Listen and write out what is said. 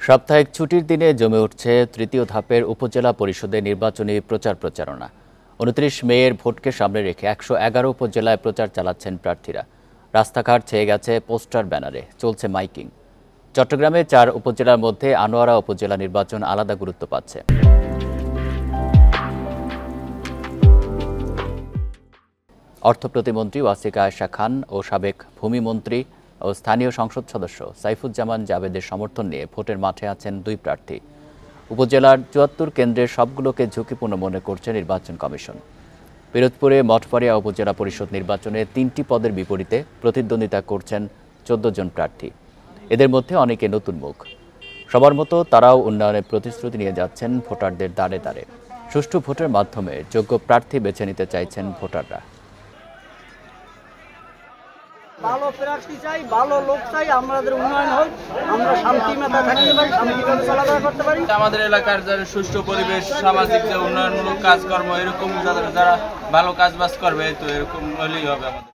সাপ্তাহিক ছুটির দিনে জমে উঠছে তৃতীয় ধাপের উপজেলা পরিষদের নির্বাচনী প্রচারণা। ২৯ মেয়ের ভোটকে সামনে রেখে ১১১ উপজেলায় প্রচার চালাচ্ছেন প্রার্থীরা। রাস্তাঘাট ছেয়ে গেছে পোস্টার, ব্যানারে চলছে মাইকিং। চট্টগ্রামে ৪ উপজেলার মধ্যে আনোয়ারা উপজেলা নির্বাচন আলাদা গুরুত্ব পাচ্ছে। অর্থ প্রতিমন্ত্রী ওয়াসিকা আয়েশা খান ও সাবেক ভূমিমন্ত্রী ও স্থানীয় সংসদ সদস্য সাইফুজ্জামান জাবেদের সমর্থন নিয়ে ভোটের মাঠে আছেন দুই প্রার্থী। উপজেলার ৭৪ কেন্দ্রের সবগুলোকে ঝুঁকিপূর্ণ মনে করছে নির্বাচন কমিশন। পিরোজপুরে মঠবাড়িয়া উপজেলা পরিষদ নির্বাচনে ৩টি পদের বিপরীতে প্রতিদ্বন্দ্বিতা করছেন ১৪ জন প্রার্থী। এদের মধ্যে অনেকে নতুন মুখ। সবার মতো তারাও উন্নয়নের প্রতিশ্রুতি নিয়ে যাচ্ছেন ভোটারদের দ্বারে দ্বারে। সুষ্ঠু ভোটের মাধ্যমে যোগ্য প্রার্থী বেছে নিতে চাইছেন ভোটাররা। ভালো প্রার্থী চাই, ভালো লোক চাই, আমাদের উন্নয়ন হোক, আমরা শান্তি মাথায় থাকতে পারি, শান্তিভাবে চলাফেরা করতে পারি। আমাদের এলাকার যারা সুষ্ঠু পরিবেশ, সামাজিক যে উন্নয়নমূলক কাজকর্ম, এরকম যারা ভালো কাজ বাজ করবে, তো এরকম হলেই হবে আমাদের।